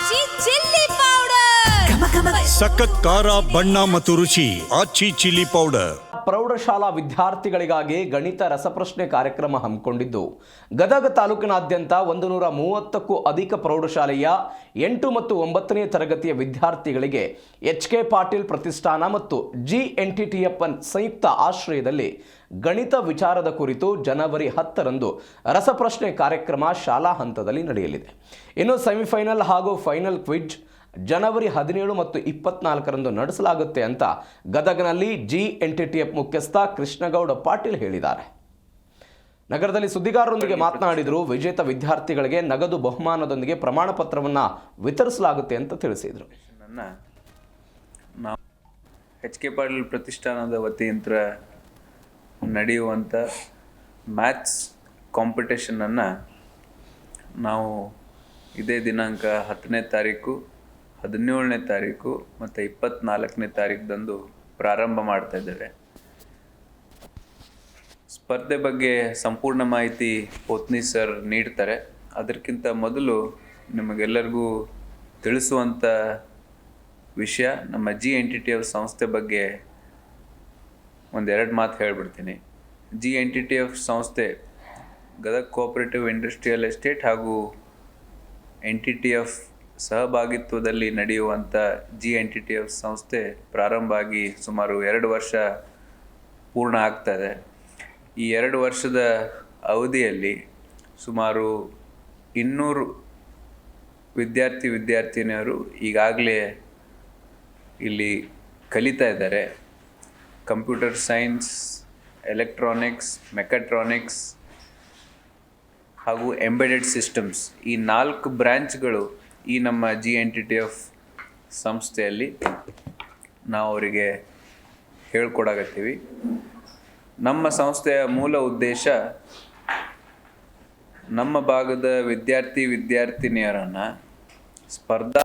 ಆಚಿ chilli powder ಸಖತ್ ಖಾರ ಬಣ್ಣ ಮತ್ತು ರುಚಿ ಆಚಿ ಚಿಲ್ಲಿ ಪೌಡರ್. ಪ್ರೌಢಶಾಲಾ ವಿದ್ಯಾರ್ಥಿಗಳಿಗಾಗಿ ಗಣಿತ ರಸಪ್ರಶ್ನೆ ಕಾರ್ಯಕ್ರಮ ಹಮ್ಮಿಕೊಂಡಿದ್ದು ಗದಗ ತಾಲೂಕಿನಾದ್ಯಂತ 130ಕ್ಕೂ ಅಧಿಕ ಪ್ರೌಢಶಾಲೆಯ 8 ಮತ್ತು 9ನೇ ತರಗತಿಯ ವಿದ್ಯಾರ್ಥಿಗಳಿಗೆ ಎಚ್.ಕೆ. ಪಾಟೀಲ್ ಪ್ರತಿಷ್ಠಾನ ಮತ್ತು GNTTF ಸಂಯುಕ್ತ ಆಶ್ರಯದಲ್ಲಿ ಗಣಿತ ವಿಚಾರದ ಕುರಿತು ಜನವರಿ 10ರಂದು ರಸಪ್ರಶ್ನೆ ಕಾರ್ಯಕ್ರಮ ಶಾಲಾ ಹಂತದಲ್ಲಿ ನಡೆಯಲಿದೆ. ಇನ್ನು ಸೆಮಿಫೈನಲ್ ಹಾಗೂ ಫೈನಲ್ ಕ್ವಿಜ್ ಜನವರಿ 17 ಮತ್ತು 24ರಂದು ನಡೆಸಲಾಗುತ್ತೆ ಅಂತ ಗದಗನಲ್ಲಿ GNTTF ಮುಖ್ಯಸ್ಥ ಕೃಷ್ಣಗೌಡ ಪಾಟೀಲ್ ಹೇಳಿದ್ದಾರೆ. ನಗರದಲ್ಲಿ ಸುದ್ದಿಗಾರರೊಂದಿಗೆ ಮಾತನಾಡಿದರು. ವಿಜೇತ ವಿದ್ಯಾರ್ಥಿಗಳಿಗೆ ನಗದು ಬಹುಮಾನದೊಂದಿಗೆ ಪ್ರಮಾಣ ಪತ್ರವನ್ನು ವಿತರಿಸಲಾಗುತ್ತೆ ಅಂತ ತಿಳಿಸಿದರು. ನಾವು ಎಚ್.ಕೆ. ಪಾಟೀಲ್ ಪ್ರತಿಷ್ಠಾನದ ವತಿಯಿಂದ ನಡೆಯುವಂಥ ಮ್ಯಾಥ್ಸ್ ಕಾಂಪಿಟೇಷನನ್ನು ನಾವು ಇದೇ ದಿನಾಂಕ 10ನೇ ತಾರೀಕು, 17ನೇ ತಾರೀಕು ಮತ್ತು 24ನೇ ತಾರೀಕದಂದು ಪ್ರಾರಂಭ ಮಾಡ್ತಾ ಇದ್ದೇವೆ. ಸ್ಪರ್ಧೆ ಬಗ್ಗೆ ಸಂಪೂರ್ಣ ಮಾಹಿತಿ ಪೋತ್ನಿ ಸರ್ ನೀಡ್ತಾರೆ. ಅದಕ್ಕಿಂತ ಮೊದಲು ನಿಮಗೆಲ್ಲರಿಗೂ ತಿಳಿಸುವಂಥ ವಿಷಯ, ನಮ್ಮ GNTTF ಸಂಸ್ಥೆ ಬಗ್ಗೆ ಒಂದೆರಡು ಮಾತು ಹೇಳಿಬಿಡ್ತೀನಿ. GNTTF ಸಂಸ್ಥೆ ಗದಗ ಕೋಆಪರೇಟಿವ್ ಇಂಡಸ್ಟ್ರಿಯಲ್ ಎಸ್ಟೇಟ್ ಹಾಗೂ NTTF ಸಹಭಾಗಿತ್ವದಲ್ಲಿ ನಡೆಯುವಂಥ GNTTF ಸಂಸ್ಥೆ ಪ್ರಾರಂಭ ಆಗಿ ಸುಮಾರು 2 ವರ್ಷ ಪೂರ್ಣ ಆಗ್ತದೆ. ಈ 2 ವರ್ಷದ ಅವಧಿಯಲ್ಲಿ ಸುಮಾರು 200 ವಿದ್ಯಾರ್ಥಿನಿಯರು ಈಗಾಗಲೇ ಇಲ್ಲಿ ಕಲಿತಾ ಇದ್ದಾರೆ. ಕಂಪ್ಯೂಟರ್ ಸೈನ್ಸ್, ಎಲೆಕ್ಟ್ರಾನಿಕ್ಸ್, ಮೆಕ್ಯಾಟ್ರಾನಿಕ್ಸ್ ಹಾಗೂ ಎಂಬೆಡೆಡ್ ಸಿಸ್ಟಮ್ಸ್, ಈ 4 ಬ್ರ್ಯಾಂಚ್ಗಳು ಈ ನಮ್ಮ GNTTF ಸಂಸ್ಥೆಯಲ್ಲಿ ನಾವು ಅವರಿಗೆ ಹೇಳ್ಕೊಡಾಕತ್ತೀವಿ. ನಮ್ಮ ಸಂಸ್ಥೆಯ ಮೂಲ ಉದ್ದೇಶ ನಮ್ಮ ಭಾಗದ ವಿದ್ಯಾರ್ಥಿನಿಯರನ್ನು ಸ್ಪರ್ಧಾ